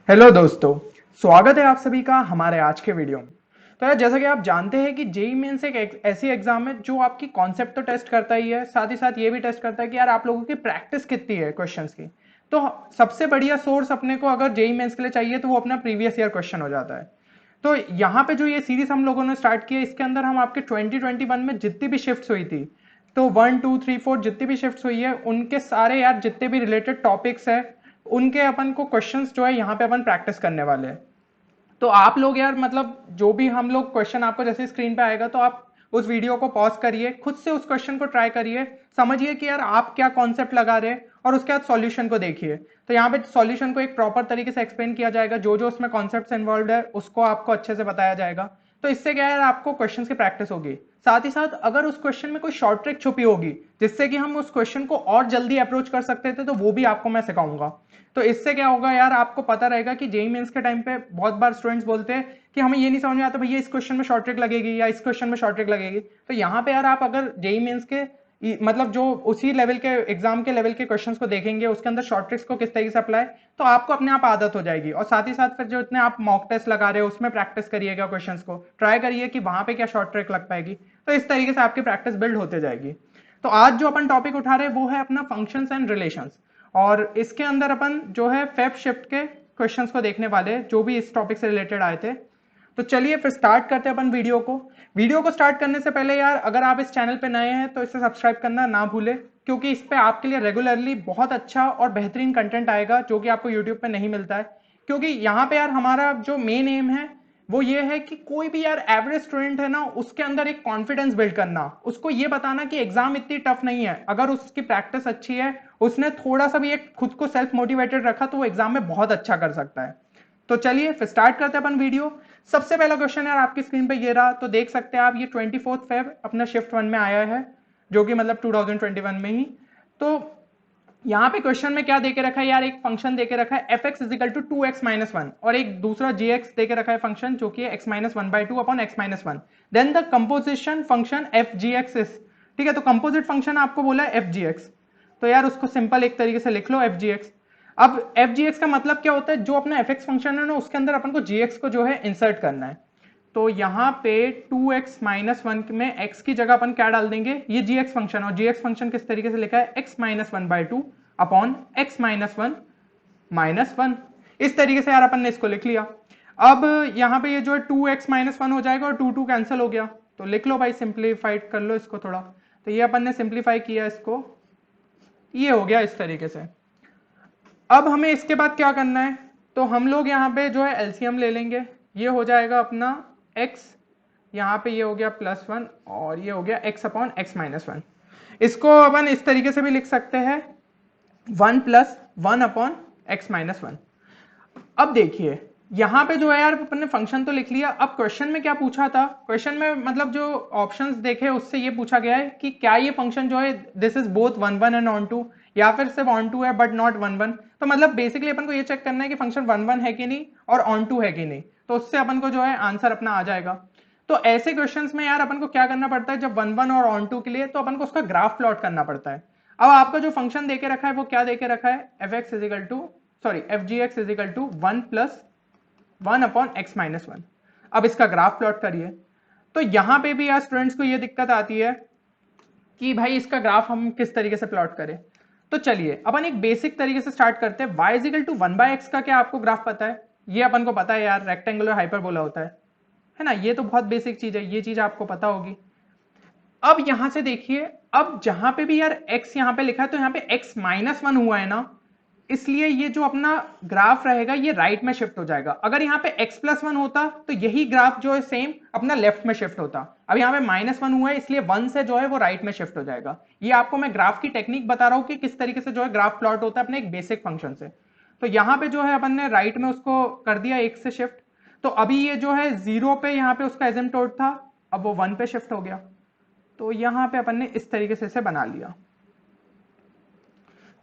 Hello दोस्तों। स्वागत है आप सभी का हमारे आज के वीडियो में। तो यार जैसा कि आप जानते हैं कि जेई मेंस एक ऐसी एग्जाम है जो आपकी कॉन्सेप्ट तो टेस्ट करता ही है, साथ ही साथ ये भी टेस्ट करता है कि यार आप लोगों की प्रैक्टिस कितनी है क्वेश्चंस की। तो सबसे बढ़िया सोर्स अपने को अगर जेई मेंस के लिए चाहिए तो वो अपना प्रीवियस ईयर क्वेश्चन हो जाता है। तो यहाँ पे जो ये सीरीज हम लोगों ने स्टार्ट की है, इसके अंदर हम आपके 2021 में जितनी भी शिफ्ट्स हुई थी, तो 1 2 3 4 जितनी भी शिफ्ट्स हुई है उनके सारे यार जितने भी रिलेटेड टॉपिक्स है उनके अपन को क्वेश्चंस जो है यहाँ पे अपन प्रैक्टिस करने वाले हैं। तो आप लोग यार मतलब जो भी हम लोग क्वेश्चन आपको जैसे स्क्रीन पे आएगा तो आप उस वीडियो को पॉज करिए, खुद से उस क्वेश्चन को ट्राई करिए, समझिए कि यार आप क्या कॉन्सेप्ट लगा रहे हैं और उसके बाद सॉल्यूशन को देखिए। तो यहाँ पे सॉल्यूशन को एक प्रॉपर तरीके से एक्सप्लेन किया जाएगा, जो जो उसमें कॉन्सेप्ट्स इन्वॉल्व है उसको आपको अच्छे से बताया जाएगा। तो इससे क्या है, आपको क्वेश्चन की प्रैक्टिस होगी। साथ ही साथ अगर उस क्वेश्चन में कोई शॉर्ट ट्रिक छुपी होगी जिससे कि हम उस क्वेश्चन को और जल्दी अप्रोच कर सकते थे, तो वो भी आपको मैं सिखाऊंगा। तो इससे क्या होगा यार, आपको पता रहेगा कि जेई मेंस के टाइम पे बहुत बार स्टूडेंट्स बोलते हैं कि हमें ये नहीं समझ में आता भैया इस क्वेश्चन में शॉर्ट ट्रिक लगेगी या इस क्वेश्चन में शॉर्ट ट्रिक लगेगी। तो यहाँ पे यार आप अगर जेई मेंस के मतलब जो उसी लेवल के एग्जाम के लेवल के क्वेश्चंस को देखेंगे, उसके अंदर शॉर्ट ट्रिक्स को किस तरीके से अप्लाई, तो आपको अपने आप आदत हो जाएगी। और साथ ही साथ फिर जो इतने आप मॉक टेस्ट लगा रहे हो उसमें प्रैक्टिस करिएगा, क्वेश्चंस को ट्राई करिए कि वहां पे क्या शॉर्ट ट्रिक लग पाएगी। तो इस तरीके से आपकी प्रैक्टिस बिल्ड होते जाएगी। तो आज जो अपन टॉपिक उठा रहे हैं वो है अपना फंक्शंस एंड रिलेशंस। और इसके अंदर अपन जो है फेब शिफ्ट के क्वेश्चंस को देखने वाले हैं जो भी इस टॉपिक से रिलेटेड आए थे। तो चलिए फिर स्टार्ट करते हैं अपन वीडियो को स्टार्ट करने से पहले यार अगर आप इस चैनल पे नए हैं तो इसे सब्सक्राइब करना ना भूले, क्योंकि इस पे आपके लिए रेगुलरली बहुत अच्छा और बेहतरीन कंटेंट आएगा जो कि आपको यूट्यूब पे नहीं मिलता है। क्योंकि यहाँ पे यार हमारा जो मेन एम है वो ये है कि कोई भी यार एवरेज स्टूडेंट है ना, उसके अंदर एक कॉन्फिडेंस बिल्ड करना, उसको ये बताना कि एग्जाम इतनी टफ नहीं है। अगर उसकी प्रैक्टिस अच्छी है, उसने थोड़ा सा भी एक खुद को सेल्फ मोटिवेटेड रखा, तो वो एग्जाम में बहुत अच्छा कर सकता है। तो चलिए फिर स्टार्ट करते हैं अपन वीडियो। सबसे पहला क्वेश्चन यार आपकी स्क्रीन पे ये रहा, तो देख सकते हैं आप ये 24 फेब अपना शिफ्ट 1 में आया है, जो कि मतलब 2021 में ही। तो यहाँ पे क्वेश्चन में क्या देके रखा है यार, एक फंक्शन देके रखा है F X is equal to 2x-1 और एक दूसरा जी एक्स देके रखा है फंक्शन जो कि x-1/2 upon x-1। Then the composition function F G X is, ठीक है। तो कंपोजिट फंक्शन आपको बोला है एफ जी एक्स, तो यार उसको सिंपल एक तरीके से लिख लो एफ जी एक्स। अब एफ जी एक्स का मतलब क्या होता है, जो अपना एफ एक्स फंक्शन है ना उसके अंदर अपन को जी एक्स को जो है इंसर्ट करना है। तो यहाँ पे 2x-1 में x की जगह अपन क्या डाल देंगे, ये जी एक्स फंक्शन, और जी एक्स फंक्शन किस तरीके से लिखा है x-1/2 अपॉन x-1 इस तरीके से यार अपन ने इसको लिख लिया। अब यहाँ पे ये जो है 2x-1 हो जाएगा और 2 कैंसिल हो गया, तो लिख लो भाई, सिंप्लीफाइड कर लो इसको थोड़ा। तो ये अपन ने सिंप्लीफाई किया इसको, ये हो गया इस तरीके से। अब हमें इसके बाद क्या करना है, तो हम लोग यहाँ पे जो है एलसीएम ले लेंगे। ये हो जाएगा अपना x, यहाँ पे ये हो गया +1 और ये हो गया x अपॉन x-1। इसको अपन इस तरीके से भी लिख सकते हैं 1 + 1 अपॉन x-1। अब देखिए यहां पे जो है यार अपन ने फंक्शन तो लिख लिया। अब क्वेश्चन में क्या पूछा था, क्वेश्चन में मतलब जो ऑप्शंस देखे उससे ये पूछा गया है कि क्या ये फंक्शन जो है this is both 1 1 and onto, या फिर सिर्फ ऑन टू है बट नॉट 1 1। तो मतलब बेसिकली अपन को ये चेक करना है कि फंक्शन 1 1 है कि नहीं और ऑन टू है कि नहीं, तो उससे अपन को जो है आंसर अपना आ जाएगा। तो ऐसे क्वेश्चंस में यार अपन को क्या करना पड़ता है, जब 1 1 और ऑन टू के लिए तो अपन को उसका ग्राफ प्लॉट करना पड़ता है। अब आपका जो फंक्शन देके रखा है वो क्या देके रखा है, F X is equal to sorry F G X is equal to 1 + 1 upon x-1। अब इसका ग्राफ प्लॉट करिए। तो यहां पे भी यार स्टूडेंट्स को ये दिक्कत आती है कि भाई इसका ग्राफ हम किस तरीके से प्लॉट करें। तो चलिए अपन एक बेसिक तरीके से स्टार्ट करते हैं। y इजिकल टू 1/x का क्या आपको ग्राफ पता है? ये अपन को पता है यार, रेक्टेंगुलर हाइपरबोला होता है ना, ये तो बहुत बेसिक चीज है, ये चीज आपको पता होगी। अब यहां से देखिए, अब जहां पे भी यार x यहां पे लिखा है तो यहां पे x-1 हुआ है ना, इसलिए ये जो अपना ग्राफ रहेगा ये राइट में शिफ्ट हो जाएगा। अगर यहाँ पे x+1 होता तो यही ग्राफ जो है सेम अपना लेफ्ट में शिफ्ट होता। अब यहाँ पे -1 हुआ है इसलिए 1 से जो है वो राइट में शिफ्ट हो जाएगा। ये आपको मैं ग्राफ की टेक्निक बता रहा हूँ कि किस तरीके से जो है ग्राफ प्लॉट होता है अपने एक बेसिक फंक्शन से। तो यहाँ पे जो है अपन ने राइट में उसको कर दिया 1 से शिफ्ट। तो अभी ये जो है 0 पे यहाँ पे उसका एसिम्पटोट था, अब वो 1 पे शिफ्ट हो गया। तो यहाँ पे अपन ने इस तरीके से इसे बना लिया।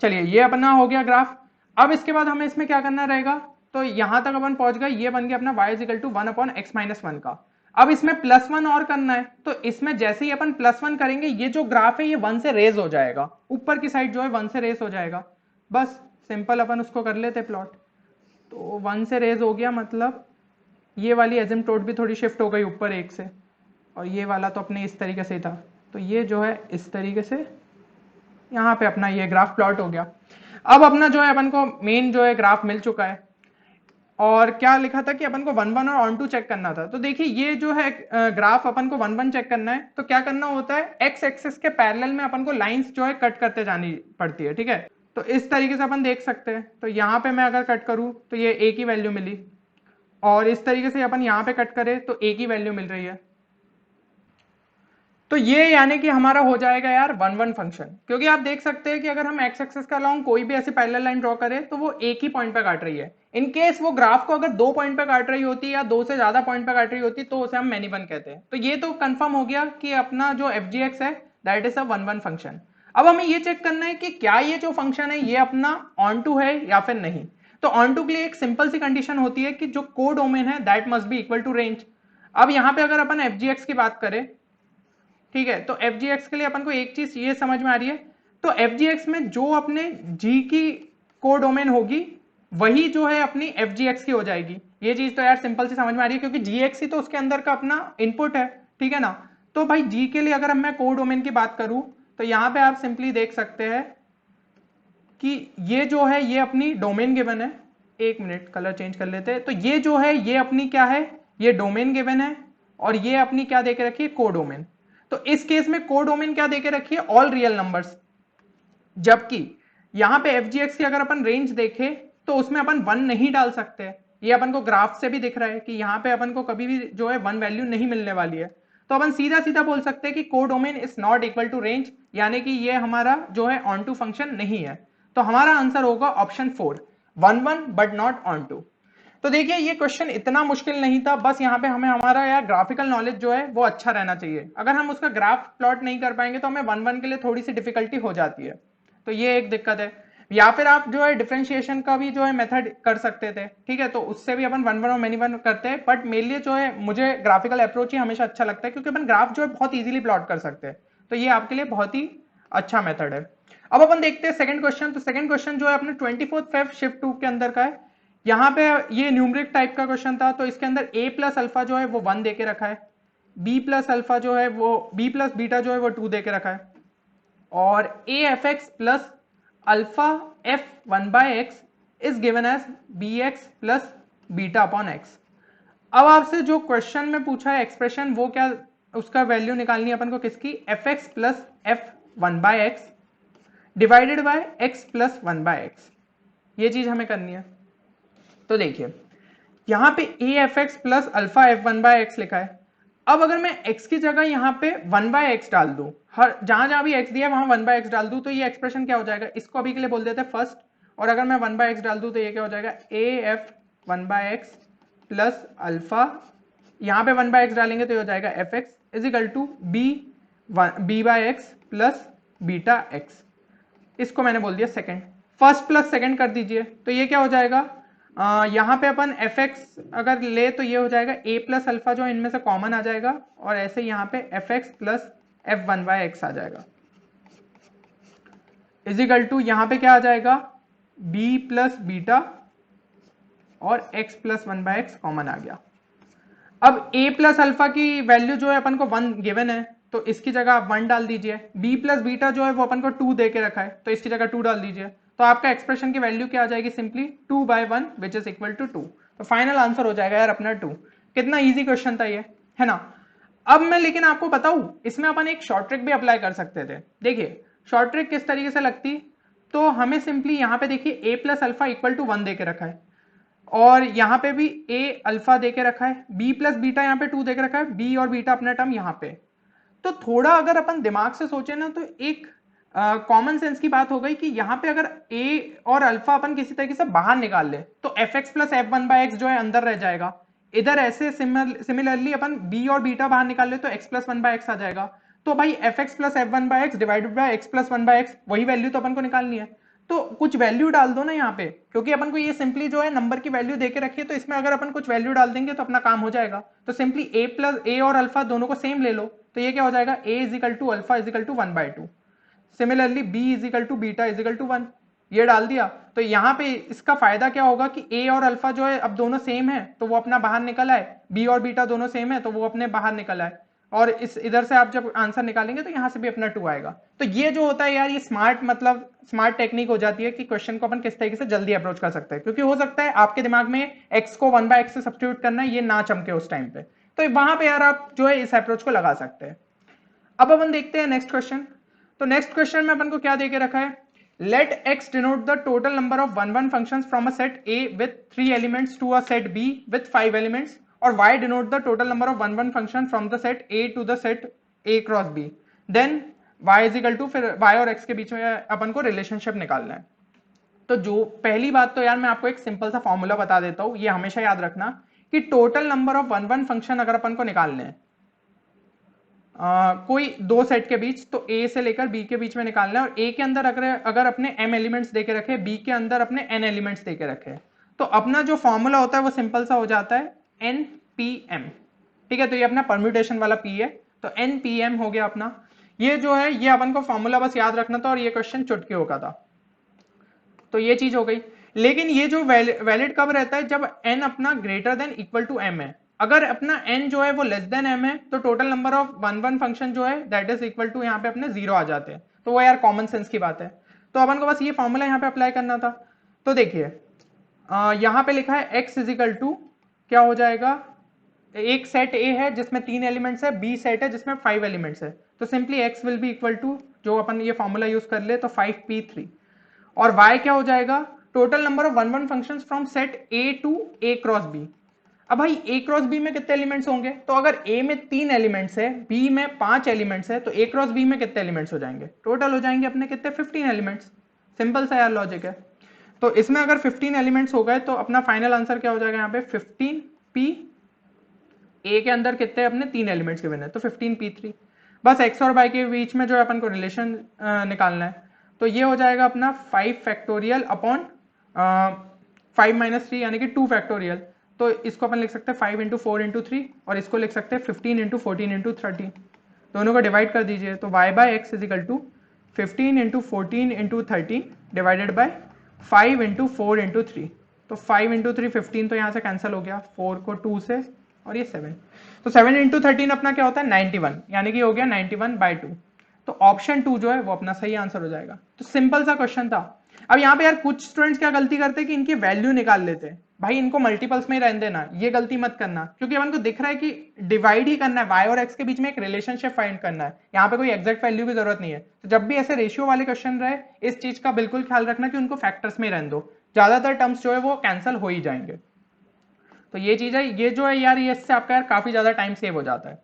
चलिए ये अपना हो गया ग्राफ। अब इसके बाद हमें इसमें क्या करना रहेगा, तो यहां तक अपन पहुंच गए, ये बन गया अपना y is equal to 1 upon x-1 का। अब इसमें +1 और करना है, तो इसमें जैसे ही अपन +1 करेंगे ये जो ग्राफ है ये 1 से रेज हो जाएगा, ऊपर की साइड जो है 1 से रेज हो जाएगा। बस सिंपल अपन उसको कर लेते प्लॉट। तो 1 से रेज हो गया, मतलब ये वाली एसिम्प्टोट भी थोड़ी शिफ्ट हो गई ऊपर 1 से, और ये वाला तो अपने इस तरीके से ही था, तो ये जो है इस तरीके से यहाँ पे अपना ये ग्राफ प्लॉट हो गया। अब अपना जो है अपन को मेन जो है ग्राफ मिल चुका है, और क्या लिखा था कि अपन को 1 1 और ऑन टू चेक करना था। तो देखिए ये जो है ग्राफ अपन को 1 1 चेक करना है, तो क्या करना होता है, एक्स एक्सिस के पैरेलल में अपन को लाइंस जो है कट करते जानी पड़ती है, ठीक है। तो इस तरीके से अपन देख सकते हैं, तो यहाँ पे मैं अगर कट करूँ तो ये ए की वैल्यू मिली, और इस तरीके से अपन यहाँ पे कट करें तो ए की वैल्यू मिल रही है। तो ये यानी कि हमारा हो जाएगा यार 1 1 फंक्शन, क्योंकि आप देख सकते हैं कि अगर हम एक्स एक्सिस का अलोंग कोई भी ऐसी पैरेलल लाइन ड्रॉ करें तो वो एक ही पॉइंट पे काट रही है। इन केस वो ग्राफ को अगर 2 पॉइंट पे काट रही होती या 2 से ज्यादा पॉइंट पे काट रही होती तो उसे हम मैनी वन कहते हैं। तो ये तो कंफर्म हो गया कि अपना जो एफ जी एक्स है दैट इज अ 1 1 फंक्शन। अब हमें ये चेक करना है कि क्या ये जो फंक्शन है ये अपना ऑन टू है या फिर नहीं। तो ऑन टू के लिए एक सिंपल सी कंडीशन होती है कि जो को डोमेन है that must be equal to range. अब यहाँ पे अगर अपन एफ जी एक्स की बात करें, ठीक है, तो एफ जी एक्स के लिए अपन को एक चीज ये समझ में आ रही है, तो एफ जी एक्स में जो अपने जी की कोडोमेन होगी वही जो है अपनी एफ जी एक्स की हो जाएगी। ये चीज तो यार सिंपल सी समझ में आ रही है, क्योंकि जी एक्स ही तो उसके अंदर का अपना इनपुट है, ठीक है ना। तो भाई जी के लिए अगर मैं कोडोमेन की बात करूं तो यहां पे आप सिंपली देख सकते हैं कि ये जो है ये अपनी डोमेन गिवन है। एक मिनट कलर चेंज कर लेते हैं। तो ये जो है ये अपनी क्या है, ये डोमेन गिवन है, और ये अपनी क्या देके रखी है, कोडोमेन। तो इस केस में कोडोमेन क्या देके रखी है, ऑल रियल नंबर्स। जबकि यहां पे एफ जी एक्स की अगर अपन रेंज देखें तो उसमें अपन 1 नहीं डाल सकते। ये अपन को ग्राफ से भी दिख रहा है कि यहाँ पे अपन को कभी भी जो है 1 वैल्यू नहीं मिलने वाली है। तो अपन सीधा सीधा बोल सकते हैं कि codomain is not equal to range, यानी कि ये हमारा जो है ऑन टू फंक्शन नहीं है। तो हमारा आंसर होगा option 4, 1 1 but not onto. तो देखिए ये क्वेश्चन इतना मुश्किल नहीं था, बस यहाँ पे हमें हमारा यार ग्राफिकल नॉलेज जो है वो अच्छा रहना चाहिए। अगर हम उसका ग्राफ प्लॉट नहीं कर पाएंगे तो हमें 1 1 के लिए थोड़ी सी डिफिकल्टी हो जाती है। तो ये एक दिक्कत है। या फिर आप जो है डिफरेंशिएशन का भी जो है मेथड कर सकते थे, ठीक है, तो उससे भी अपन 1 1 और मेनी वन करते हैं, बट मेरे लिए जो है मुझे ग्राफिकल अप्रोच ही हमेशा अच्छा लगता है, क्योंकि अपन ग्राफ जो है बहुत इजीली प्लॉट कर सकते हैं। तो ये आपके लिए बहुत ही अच्छा मेथड है। अब अपन देखते हैं सेकंड क्वेश्चन। तो सेकंड क्वेश्चन जो है अपने 24th फेब शिफ्ट 2 के अंदर का है। यहाँ पे ये न्यूमरिक टाइप का क्वेश्चन था, तो इसके अंदर a प्लस अल्फा जो है वो 1 देके रखा है, b प्लस अल्फा जो है वो b प्लस बीटा जो है वो 2 देके रखा है, और a F x plus alpha F 1 by X is given as B X plus beta upon X. अब आपसे जो क्वेश्चन में पूछा है एक्सप्रेशन, वो क्या, उसका वैल्यू निकालनी है अपन को किसकी, F x plus F 1 by X divided by X plus 1 by X. ये चीज हमें करनी है। तो देखिए यहाँ पे A F x plus alpha F 1 by X लिखा है। अब अगर मैं x की जगह यहाँ पे 1 बाय एक्स डाल दूं, हर जहां जहां भी x दिया है वहां 1 बाय एक्स डाल दूं, तो ये एक्सप्रेशन क्या हो जाएगा, इसको अभी के लिए बोल देते हैं फर्स्ट। और अगर मैं 1 बाय एक्स डाल दूं तो ये क्या हो जाएगा, A F 1 by X plus alpha, यहाँ पे 1 बाय एक्स डालेंगे तो ये हो जाएगा F X is equal to B by X plus beta X. इसको मैंने बोल दिया सेकंड। फर्स्ट प्लस सेकंड कर दीजिए, तो ये क्या हो जाएगा, यहाँ पे अपन एफ एक्स अगर ले तो ये हो जाएगा a प्लस अल्फा जो इनमें से कॉमन आ जाएगा, और ऐसे यहाँ पे F x plus F 1 by x आ जाएगा इजिकल टू यहाँ पे क्या आ जाएगा, b प्लस बीटा और x plus 1 by x common आ गया। अब a प्लस अल्फा की वैल्यू जो है अपन को 1 गिवन है, तो इसकी जगह आप 1 डाल दीजिए। b प्लस बीटा जो है वो अपन को 2 दे के रखा है, तो इसकी जगह 2 डाल दीजिए। तो आपका एक्सप्रेशन की वैल्यू क्या आ जाएगी, simply 2 by 1 which is equal to 2। तो फाइनल आंसर हो जाएगा यार अपना 2। कितना इजी क्वेश्चन था ये, है ना। अब मैं लेकिन आपको बताऊं, इसमें अपन एक शॉर्ट ट्रिक भी अप्लाई कर सकते थे। देखिए शॉर्ट ट्रिक किस तरीके से लगती, तो हमें सिंपली यहाँ पे देखिए a plus alpha equal to 1 दे के रखा है, और यहाँ पे भी a अल्फा देके रखा है, b प्लस बीटा यहाँ पे 2 देके रखा है, b और बीटा अपना टर्म यहाँ पे। तो थोड़ा अगर अपन दिमाग से सोचे ना, तो एक कॉमन सेंस की बात हो गई कि यहाँ पे अगर a और अल्फा अपन किसी तरीके से बाहर निकाल ले तो F x plus F 1 by X जो है अंदर रह जाएगा। इधर ऐसे सिमिलरली अपन b और बीटा बाहर निकाल ले तो x प्लस 1 बाय एक्स आ जाएगा। तो भाई F x plus F 1 by X divided by X plus 1 by X, वही वैल्यू तो अपन को निकालनी है। तो कुछ वैल्यू डाल दो ना यहाँ पे, क्योंकि अपन को ये सिंपली जो है नंबर की वैल्यू देके रखी है, तो इसमें अगर अपन कुछ वैल्यू डाल देंगे तो अपना काम हो जाएगा। तो सिंपली a प्लस a और अल्फा दोनों को सेम ले लो, तो ये क्या हो जाएगा, a is equal to alpha is equal to 1 by 2। Similarly b is equal to beta is equal to 1। ये डाल दिया। तो यहाँ पे इसका फायदा क्या होगा कि ए और अल्फा जो है अब दोनों सेम है तो वो अपना बाहर निकल आए, बी और बीटा दोनों सेम है तो वो अपने बाहर निकल आए, और इस इधर से आप जब आंसर निकालेंगे तो यहाँ से भी अपना 2 आएगा। तो ये जो होता है यार, ये स्मार्ट मतलब स्मार्ट टेक्निक हो जाती है कि क्वेश्चन को अपन किस तरीके से जल्दी अप्रोच कर सकते हैं, क्योंकि हो सकता है आपके दिमाग में एक्स को 1/x से सब्स्टिट्यूट करना है, ये ना चमके उस टाइम पे, तो वहां पे यार आप जो है इस अप्रोच को लगा सकते हैं। अब अपन देखते हैं नेक्स्ट क्वेश्चन। तो नेक्स्ट क्वेश्चन में अपन को क्या देके रखा है, let x denote the total number of one one functions from a set a with 3 elements to a set b with 5 elements, और y denote the total number of one one function from the set a to the set a cross b, then y is equal to, फिर y और x के बीच में अपन को relationship निकालना है। तो जो पहली बात तो यार मैं आपको एक सिंपल सा फॉर्मूला बता देता हूं, ये हमेशा याद रखना कि total number of one one function अगर अपन को निकालने हैं कोई दो सेट के बीच, तो a से लेकर b के बीच में निकालना है, और a के अंदर अगर अपने m एलिमेंट्स देके रखे, b के अंदर अपने n एलिमेंट्स देके रखे, तो अपना जो फॉर्मूला होता है वो सिंपल सा हो जाता है npm। ठीक है, तो ये अपना परम्यूटेशन वाला p है, तो npm हो गया अपना। ये जो है ये अपन को फॉर्मूला बस याद रखना था, और ये क्वेश्चन चुटकियों का था, तो ये चीज हो गई। लेकिन ये जो वैलिड कब रहता है, जब n अपना greater than equal to m है। अगर अपना n जो है वो लेस देन m है तो total number of one one function जो है दैट इज इक्वल टू यहाँ पे अपने 0 आ जाते हैं, तो वो यार कॉमन सेंस की बात है। तो अपन को बस ये फॉर्मूला यहाँ पे अप्लाई करना था। तो देखिए यहाँ पे लिखा है x इज इक्वल टू क्या हो जाएगा, एक सेट A है जिसमें 3 एलिमेंट्स है, B सेट है जिसमें 5 एलिमेंट्स है, तो simply x will be equal to, जो अपन ये फॉर्मूला यूज कर ले तो 5p3, और y क्या हो जाएगा, total number of one one functions from set a to a cross b। अब भाई a क्रॉस b में कितने एलिमेंट्स होंगे, तो अगर a में 3 एलिमेंट्स है, b में 5 एलिमेंट्स है, तो a क्रॉस b में कितने एलिमेंट्स हो जाएंगे, टोटल हो जाएंगे अपने कितने 15 एलिमेंट्स। सिंपल सा यार लॉजिक है। तो इसमें अगर 15 एलिमेंट्स हो गए तो अपना फाइनल आंसर क्या हो जाएगा यहाँ पे 15p, a के अंदर कितने अपने 3 एलिमेंट्स गिवन है तो 15p3। बस x और y के बीच में जो है अपन को रिलेशन निकालना है, तो ये हो जाएगा अपना 5 फैक्टोरियल अपॉन 5 माइनस 3 यानी कि 2 फैक्टोरियल। तो इसको अपन लिख सकते हैं 5 इंटू 4 इंटू 3, और इसको लिख सकते हैं 15 इंटू 14 इंटू 30। दोनों को डिवाइड कर दीजिए, तो y by X is equal to 15 into 14 into 30 divided by 5 into 4 into 3। तो 5 इंटू 3 15, तो यहाँ से कैंसिल हो गया, 4 को 2 से, और ये 7, तो 7 इंटू 13 अपना क्या होता है 91, यानी कि हो गया 91/2। तो ऑप्शन 2 जो है वो अपना सही आंसर हो जाएगा। तो सिंपल सा क्वेश्चन था। अब यहाँ पे यार कुछ स्टूडेंट्स क्या गलती करते हैं कि इनकी वैल्यू निकाल लेते हैं, भाई इनको मल्टीपल्स में ही रहने देना, ये गलती मत करना, क्योंकि अपन को दिख रहा है कि डिवाइड ही करना है, y और x के बीच में एक रिलेशनशिप फाइंड करना है, यहाँ पे कोई एग्जैक्ट वैल्यू की जरूरत नहीं है। तो जब भी ऐसे रेशियो वाले क्वेश्चन रहे, इस चीज का बिल्कुल ख्याल रखना कि उनको फैक्टर्स में रहने दो, ज्यादातर टर्म्स जो है वो कैंसिल हो ही जाएंगे। तो ये चीज है, ये जो है यार, ये इससे आपका यार काफी ज्यादा टाइम सेव हो जाता है।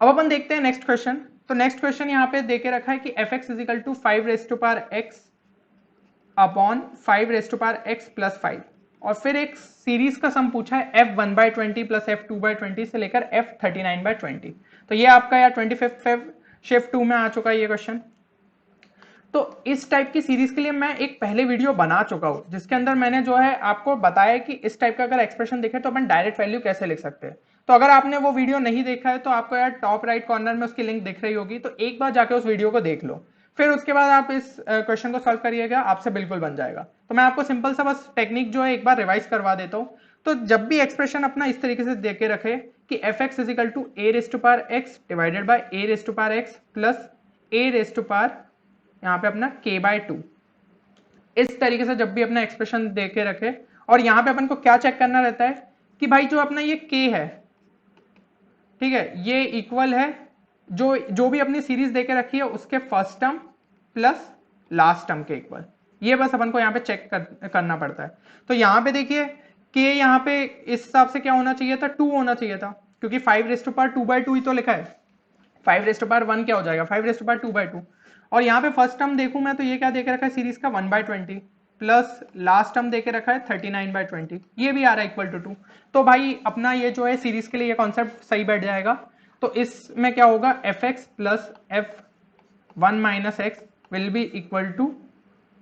अब अपन देखते हैं नेक्स्ट क्वेश्चन। तो नेक्स्ट क्वेश्चन यहाँ पे देके रखा है कि F X is equal to 5 raise to power X upon 5 raise to power X plus 5, और फिर एक सीरीज का सम पूछा है f1/20 प्लस f2/20 से लेकर f39/20। तो ये आपका यार 25th फेब शिफ्ट 2 में आ चुका है ये क्वेश्चन। तो इस टाइप की सीरीज के लिए मैं एक पहले वीडियो बना चुका हूं, जिसके अंदर मैंने जो है आपको बताया कि इस टाइप का अगर एक्सप्रेशन दिखे तो अपन डायरेक्ट वैल्यू कैसे लिख सकते हैं। तो अगर आपने वो वीडियो नहीं देखा है तो आपको यार टॉप राइट कॉर्नर में उसकी लिंक दिख रही होगी, तो एक बार जाके उस वीडियो को देख लो, फिर उसके बाद आप इस क्वेश्चन को सॉल्व करिएगा, आपसे बिल्कुल बन जाएगा। तो मैं आपको सिंपल सा बस टेक्निक जो है एक बार रिवाइज करवा देता हूँ। तो जब भी एक्सप्रेशन अपना इस तरीके से दे के रखे कि F X is equal to A raise to power X divided by A raise to power X plus A raise to power यहाँ पे अपना k/2, इस तरीके से जब भी अपना एक्सप्रेशन दे के रखे, और यहाँ पे अपन को क्या चेक करना रहता है कि भाई जो अपना ये k है, ठीक है, ये इक्वल है जो भी अपनी सीरीज देके रखी है उसके first term plus last term के इक्वल। ये बस अपन को यहाँ पे चेक करना पड़ता है। तो यहाँ पे देखिए k यहाँ पे इस हिसाब से क्या होना चाहिए था, 2 होना चाहिए था, क्योंकि 5 रेज टू पावर 2/2 ही तो लिखा है। 5 रेज टू पावर 1 क्या हो जाएगा 5 रेज टू पावर 2/2, और यहाँ पे फर्स्ट टर्म देखूं मैं तो ये क्या देके रखा है सीरीज का 1/20 प्लस लास्ट टर्म देके रखा है 39/20, ये भी आ रहा है इक्वल टू 2। तो भाई अपना ये जो है सीरीज के लिए ये कॉन्सेप्ट सही बैठ जाएगा। तो इसमें क्या होगा F x plus f1 minus X will be equal to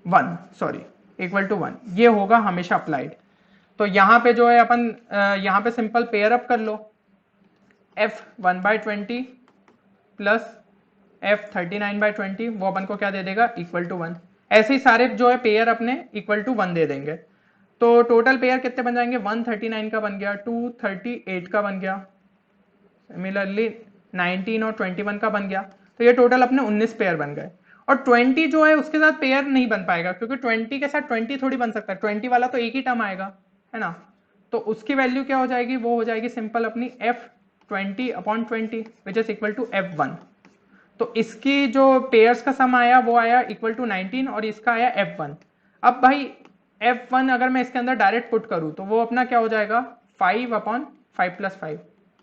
1, sorry equal to 1, ये होगा हमेशा अप्लाइड। तो यहाँ पे जो है अपन यहाँ पे सिंपल पेयर अप कर लो, f1/20 प्लस f39/20, वो अपन को क्या दे देगा इक्वल टू 1। ऐसे ही सारे जो है पेयर अपने इक्वल टू 1 दे देंगे। तो टोटल पेयर कितने बन जाएंगे, 139 का बन गया, 238 का बन गया, सिमिलरली 19 और 21 का बन गया। तो ये टोटल अपने 19 पेयर बन गए। और 20 जो है उसके साथ पेयर नहीं बन पाएगा, क्योंकि 20 के साथ 20 थोड़ी बन सकता है, 20 वाला तो एक ही टर्म आएगा, है ना। तो उसकी वैल्यू क्या हो जाएगी, वो हो जाएगी सिंपल अपनी F20/20 which is equal to F1। तो इसकी जो पेयर्स का सम आया वो आया इक्वल टू 19 और इसका आया F1। अब भाई F1 अगर मैं इसके अंदर डायरेक्ट पुट करूं तो वो अपना क्या हो जाएगा, 5/5 + 5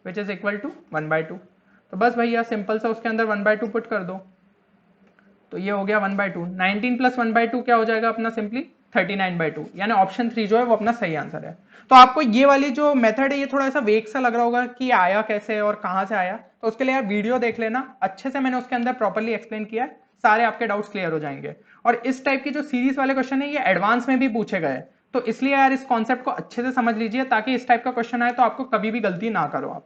विच इज इक्वल टू 1/2। तो बस भैया सिंपल सा उसके अंदर 1/2 पुट कर दो, तो ये हो गया 1/2। 19 + 1/2 क्या हो जाएगा अपना, सिंपली 39/2, यानी ऑप्शन 3 जो है वो अपना सही आंसर है। तो आपको ये वाली जो मेथड है ये थोड़ा सा वेग सा लग रहा होगा कि आया कैसे और कहां से आया, तो उसके लिए यार वीडियो देख लेना, अच्छे से मैंने उसके अंदर प्रॉपरली एक्सप्लेन किया है, सारे आपके डाउट्स क्लियर हो जाएंगे। और इस टाइप की जो सीरीज वाले क्वेश्चन है ये एडवांस में भी पूछे गए, तो इसलिए यार इस कॉन्सेप्ट को अच्छे से समझ लीजिए, ताकि इस टाइप का क्वेश्चन आए तो आपको कभी भी गलती ना करो आप।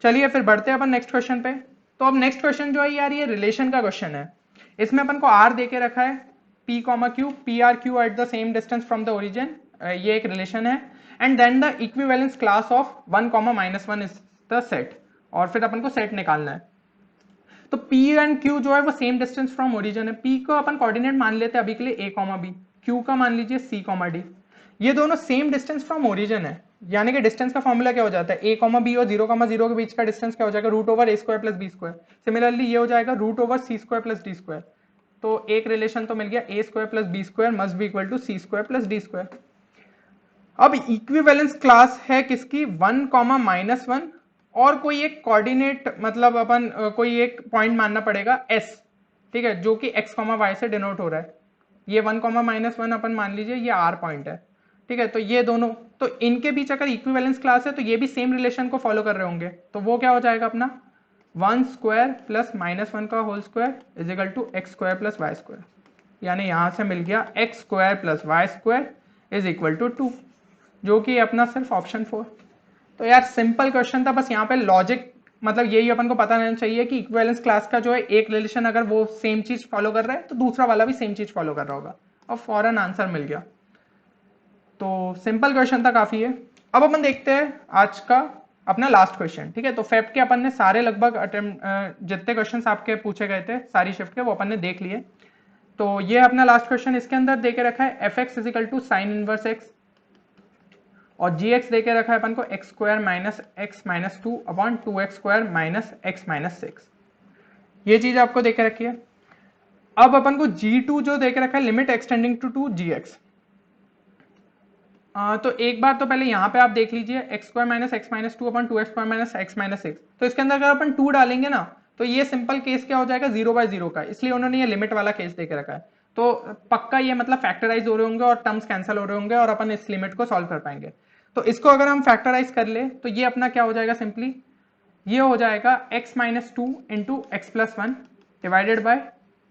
चलिए फिर बढ़ते हैं अपन नेक्स्ट क्वेश्चन पे। तो अब नेक्स्ट क्वेश्चन जो है यार ये रिलेशन का क्वेश्चन है। इसमें अपन को आर देके रखा है, P comma Q, P R Q at the same distance from the origin, ये एक रिलेशन है। And then the equivalence class of 1, -1 is the set, और फिर अपन को सेट निकालना है। तो P एंड Q जो है वो सेम डिस्टेंस फ्रॉम ओरिजिन है। P को अपन कोऑर्डिनेट मान लेते हैं अभी के लिए A, B, Q का मान लीजिए C, D। ये दोनों सेम डिस्टेंस फ्रॉम ओरिजिन है, यानी कि डिस्टेंस का फॉर्मूला क्या हो जाता है, A, B और 0, 0 के बीच का डिस्टेंस क्या हो जाएगा, √A² + B²। सिमिलरली ये हो जाएगा √C² + D²। तो एक रिलेशन तो मिल गया, A² + B² must be equal to C² + D²। अब इक्विवेलेंस क्लास है किसकी, 1, -1 और कोई एक कोऑर्डिनेट, मतलब अपन कोई एक पॉइंट मानना पड़ेगा S, ठीक है, जो कि x, y से डिनोट हो रहा है। ये 1, -1 अपन मान लीजिए ये R पॉइंट है, ठीक है। तो ये दोनों, तो इनके बीच अगर इक्विवेलेंस क्लास है तो ये भी सेम रिलेशन को फॉलो कर रहे होंगे, तो वो क्या हो जाएगा अपना 1² + -1 का whole square is equal to x² + y²। यानी यहां से मिल गया x² + y² is equal to 2, जो कि अपना सिर्फ ऑप्शन 4। तो यार सिंपल क्वेश्चन था, बस यहाँ पे लॉजिक मतलब यही अपन को पता रहना चाहिए कि इक्विवेलेंस क्लास का जो है एक रिलेशन अगर वो सेम चीज फॉलो कर रहा है तो दूसरा वाला भी सेम चीज फॉलो कर रहा होगा, और फॉरन आंसर मिल गया। तो सिंपल क्वेश्चन था काफी है। अब अपन देखते हैं आज का अपना लास्ट क्वेश्चन, ठीक है। तो फेब के अपन ने सारे लगभग अटेम्प्ट जितने क्वेश्चंस आपके पूछे गए थे सारी शिफ्ट के वो अपन ने देख लिए। तो ये अपना लास्ट क्वेश्चन, इसके अंदर देके रखा है f(x) = sin 1x, और gx देके रखा है अपन को x² - x - 2/2x² - x - 6। ये चीज आपको देके रखी है। अब अपन को g2 जो देके रखा है, लिमिट एक्सटेंडिंग टू gx। तो एक बार तो पहले यहाँ पे आप देख लीजिए x² - x - 2/2x² - x - 6। तो इसके अंदर अगर अपन 2 डालेंगे ना तो ये सिंपल केस क्या हो जाएगा, 0/0 का, इसलिए उन्होंने ये लिमिट वाला केस देके रखा है। तो पक्का ये मतलब फैक्टराइज हो रहे होंगे और टर्म्स कैंसिल हो रहे होंगे और अपन इस लिमिट को सॉल्व कर पाएंगे। तो इसको अगर हम फैक्टराइज कर ले तो ये अपना क्या हो जाएगा, सिंपली ये हो जाएगा x - 2 × x + 1 डिवाइडेड बाय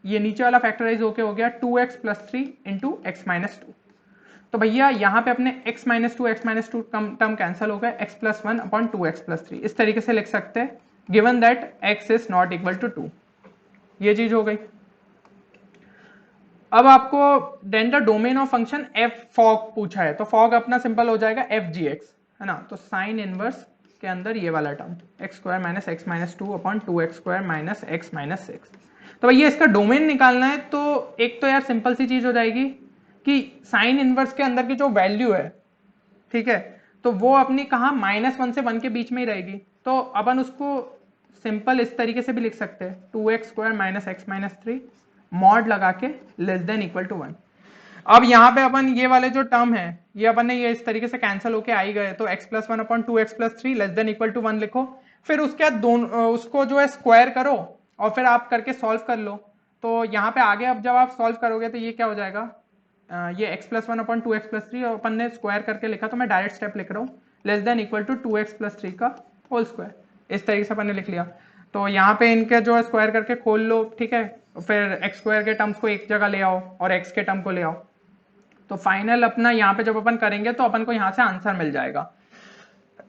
ये नीचे वाला फैक्टराइज होके हो गया 2x + 3 × x - 2। तो भैया यहाँ पे अपने x - 2 x - 2 टर्म कैंसिल हो गया, x + 1/2x + 3 इस तरीके से लिख सकते हैं, given that x is not equal to 2। ये चीज हो गई। अब आपको then the domain of function f fog पूछा है, तो फॉग अपना सिंपल हो जाएगा f(g(x), है ना। तो साइन इनवर्स के अंदर ये वाला term x² - x - 2/2x² - x - 6। तो भैया इसका डोमेन निकालना है, तो एक तो यार सिंपल सी चीज हो जाएगी कि साइन इनवर्स के अंदर की जो वैल्यू है, ठीक है, तो वो अपनी कहा -1 से 1 के बीच में ही रहेगी। तो अपन उसको सिंपल इस तरीके से भी लिख सकते हैं 2x² - x - 3 मॉड लगा के << 1। अब यहाँ पे अपन ये वाले जो टर्म है ये अपन ने ये इस तरीके से कैंसिल होके आई गए, तो x + 1/2x + 3 << 1 लिखो। फिर उसके बाद दोनों उसको जो है स्क्वायर करो और फिर आप करके सॉल्व कर लो। तो यहाँ पे आगे अब जब आप सॉल्व करोगे तो ये क्या हो जाएगा, ये x + 1/2x + 3 और अपन ने स्क्वायर करके लिखा, तो मैं डायरेक्ट स्टेप लिख रहा हूँ << 2x + 3 का होल स्क्वायर, इस तरीके से अपन ने लिख लिया। तो यहाँ पे इनके जो है स्क्वायर करके खोल लो, ठीक है, फिर x² के टर्म्स को एक जगह ले आओ और x के टर्म को ले आओ। तो फाइनल अपना यहाँ पे जब अपन करेंगे तो अपन को यहाँ से आंसर मिल जाएगा।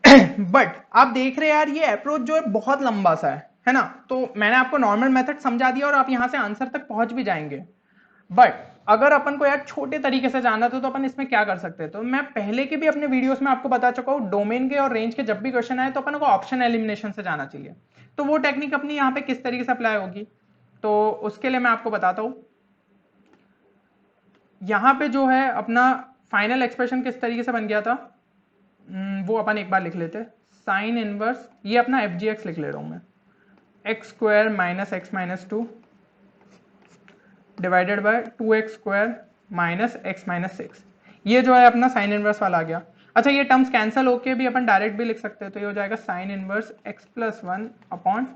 बट आप देख रहे हैं यार ये अप्रोच जो है बहुत लंबा सा है ना। तो मैंने आपको नॉर्मल मेथड समझा दिया और आप यहाँ से आंसर तक पहुंच भी जाएंगे, बट अगर अपन को यार छोटे तरीके से जाना था तो अपन इसमें क्या कर सकते हैं, तो मैं पहले के भी अपने वीडियोस में आपको बता चुका हूं, डोमेन के और रेंज के जब भी क्वेश्चन आए तो अपन को ऑप्शन एलिमिनेशन से जाना चाहिए। तो वो टेक्निक अपनी यहाँ पे किस तरीके से अप्लाई होगी, तो उसके लिए मैं आपको बताता हूं। यहां पे जो है अपना फाइनल एक्सप्रेशन किस तरीके से बन गया था, वो अपन एक बार लिख लेते। साइन इनवर्स, ये अपना एफ जी एक्स लिख ले रहा हूं मैं, x square minus x minus two divided by 2x² minus x minus six, ये जो है अपना साइन इनवर्स वाला आ गया। अच्छा ये टर्म्स कैंसिल होके भी अपन डायरेक्ट भी लिख सकते हैं, तो ये हो जाएगा sine inverse x plus one upon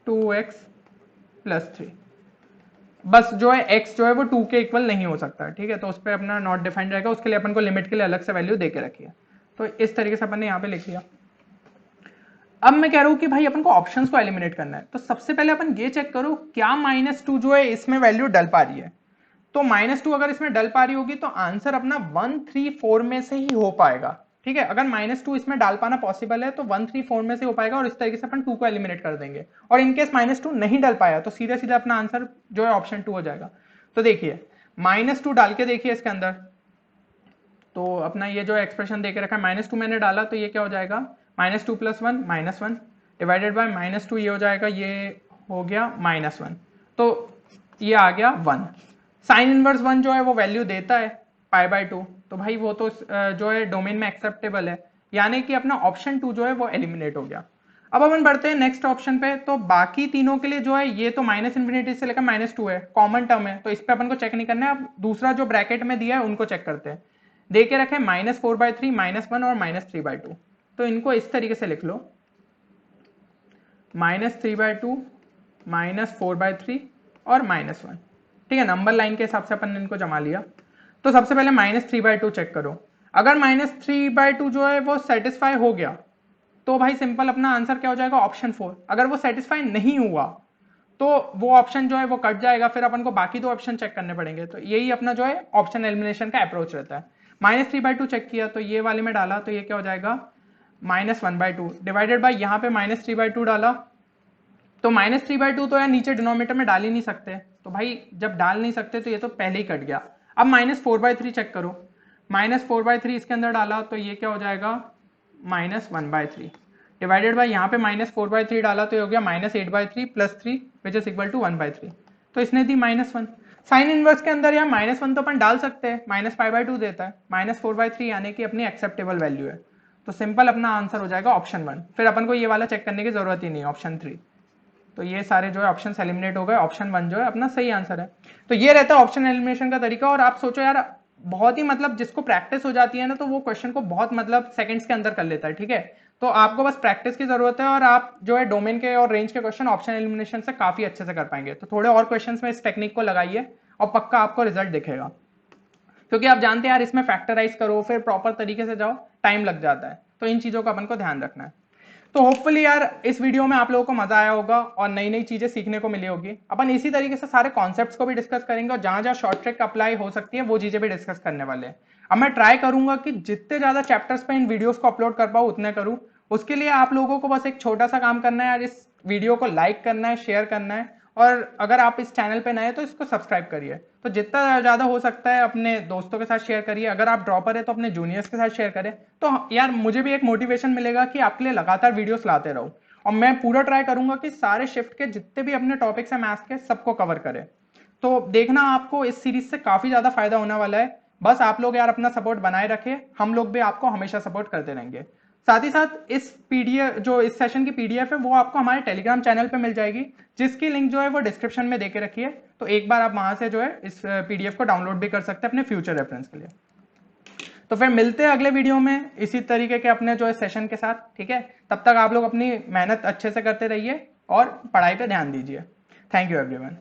2x plus three. बस जो है x जो है वो 2 के इक्वल नहीं हो सकता, ठीक है, तो उस पर अपना नॉट डिफाइंड रहेगा, उसके लिए अपन को लिमिट के लिए अलग से वैल्यू दे के रखी है। तो इस तरीके से अपन ने यहाँ पे लिख लिया। अब मैं कह रहा हूं कि भाई अपन को ऑप्शंस को एलिमिनेट करना है, तो सबसे पहले अपन ये चेक करो क्या -2 जो है इसमें वैल्यू डल पा रही है। तो -2 अगर इसमें डल पा रही होगी तो आंसर अपना 1, 3, 4 में से ही हो पाएगा, ठीक है। अगर -2 इसमें डाल पाना पॉसिबल है तो 1, 3, 4 में से हो पाएगा, और इस तरीके से अपन 2 को एलिमिनेट कर देंगे। और इनकेस -2 नहीं डल पाया तो सीधे सीधे अपना आंसर जो है ऑप्शन 2 हो जाएगा। तो देखिए -2 डाल के देखिए इसके अंदर, तो अपना ये जो एक्सप्रेशन देके रखा है, -2 मैंने डाला तो ये क्या हो जाएगा, -2 प्लस वन -1 डिवाइडेड बाय -2, ये हो जाएगा, ये हो गया -1, तो ये आ गया 1। साइन इनवर्स 1 जो है वो वैल्यू देता है π/2, तो भाई वो तो जो है डोमेन में एक्सेप्टेबल है, यानी कि अपना ऑप्शन 2 जो है वो एलिमिनेट हो गया। अब अपन बढ़ते हैं नेक्स्ट ऑप्शन पे, तो बाकी तीनों के लिए जो है ये तो -∞ से लेकर -2 है, कॉमन टर्म है, तो इस पे अपन को चेक नहीं करना है। अब दूसरा जो ब्रैकेट में दिया है उनको चेक करते हैं। दे के रखे -4/3 -1 और -3/2, तो इनको इस तरीके से लिख लो, -3/2 -4/3 और -1, ठीक है। नंबर लाइन के हिसाब से अपन ने इनको जमा लिया। तो सबसे पहले -3/2 चेक करो। अगर -3/2 जो है वो सेटिस्फाई हो गया तो भाई सिंपल अपना आंसर क्या हो जाएगा, ऑप्शन 4। अगर वो सेटिस्फाई नहीं हुआ तो वो ऑप्शन जो है वो कट जाएगा, फिर अपन को बाकी दो ऑप्शन चेक करने पड़ेंगे। तो यही अपना जो है ऑप्शन एलिमिनेशन का अप्रोच रहता है। -3/2 चेक किया तो ये वाले में डाला, तो ये क्या हो जाएगा, -1/2 डिवाइडेड बाय यहाँ पे -3/2 डाला, तो -3/2 तो यार नीचे डिनोमिनेटर में डाल ही नहीं सकते, तो भाई जब डाल नहीं सकते तो ये तो पहले ही कट गया। अब -4/3 चेक करो, -4/3 इसके अंदर डाला तो ये क्या हो जाएगा, -1/3 डिवाइडेड बाय यहाँ पे -4/3 डाला तो ये हो गया -8/3 plus 3 which is equal to 1/3, तो इसने दी -1। साइन इनवर्स के अंदर यार -1 तो अपन डाल सकते हैं, -π/2 देता है, -4/3 यानी कि अपनी एक्सेप्टेबल वैल्यू है, तो सिंपल अपना आंसर हो जाएगा ऑप्शन 1। फिर अपन को ये वाला चेक करने की जरूरत ही नहीं, ऑप्शन 3। तो ये सारे जो है ऑप्शन एलिमिनेट हो गए, ऑप्शन 1 जो है अपना सही आंसर है। तो ये रहता है ऑप्शन एलिमिनेशन का तरीका। और आप सोचो यार, बहुत ही मतलब जिसको प्रैक्टिस हो जाती है ना, तो वो क्वेश्चन को बहुत मतलब सेकंड्स के अंदर कर लेता है, ठीक है। तो आपको बस प्रैक्टिस की जरूरत है, और आप जो है डोमेन के और रेंज के क्वेश्चन ऑप्शन एलिमिनेशन से काफी अच्छे से कर पाएंगे। तो थोड़े और क्वेश्चन में इस टेक्निक को लगाइए और पक्का आपको रिजल्ट दिखेगा, क्योंकि आप जानते हैं यार इसमें फैक्टराइज करो फिर प्रॉपर तरीके से जाओ, टाइम लग जाता है। तो इन चीजों का अपन को ध्यान रखना है। तो होपफुली यार इस वीडियो में आप लोगों को मजा आया होगा और नई नई चीजें सीखने को मिली होगी। अपन इसी तरीके से सारे कॉन्सेप्ट्स को भी डिस्कस करेंगे, और जहां जहां शॉर्ट ट्रिक अप्लाई हो सकती है वो चीजें भी डिस्कस करने वाले हैं। अब मैं ट्राई करूंगा कि जितने ज्यादा चैप्टर्स पे इन वीडियोस को अपलोड कर पाऊं उतने करूं। उसके लिए आप लोगों को बस एक छोटा सा काम करना है यार, इस वीडियो को लाइक करना है, शेयर करना है, और अगर आप इस चैनल पे नए हैं तो इसको सब्सक्राइब करिए। तो जितना ज्यादा हो सकता है अपने दोस्तों के साथ शेयर करिए। अगर आप ड्रॉपर है तो अपने जूनियर्स के साथ शेयर करें, तो यार मुझे भी एक मोटिवेशन मिलेगा कि आपके लिए लगातार वीडियोस लाते रहो। और मैं पूरा ट्राई करूंगा कि सारे शिफ्ट के जितने भी अपने टॉपिक्स हैं मैथ्स के, सबको कवर करें। तो देखना आपको इस सीरीज से काफी ज्यादा फायदा होने वाला है। बस आप लोग यार अपना सपोर्ट बनाए रखें, हम लोग भी आपको हमेशा सपोर्ट करते रहेंगे। साथ ही साथ इस पीडीएफ, जो इस सेशन की पीडीएफ है, वो आपको हमारे टेलीग्राम चैनल पे मिल जाएगी, जिसकी लिंक जो है वो डिस्क्रिप्शन में देके रखी है। तो एक बार आप वहां से जो है इस पीडीएफ को डाउनलोड भी कर सकते हैं अपने फ्यूचर रेफरेंस के लिए। तो फिर मिलते हैं अगले वीडियो में इसी तरीके के अपने जो है सेशन के साथ, ठीक है। तब तक आप लोग अपनी मेहनत अच्छे से करते रहिए और पढ़ाई पे ध्यान दीजिए। Thank you everyone.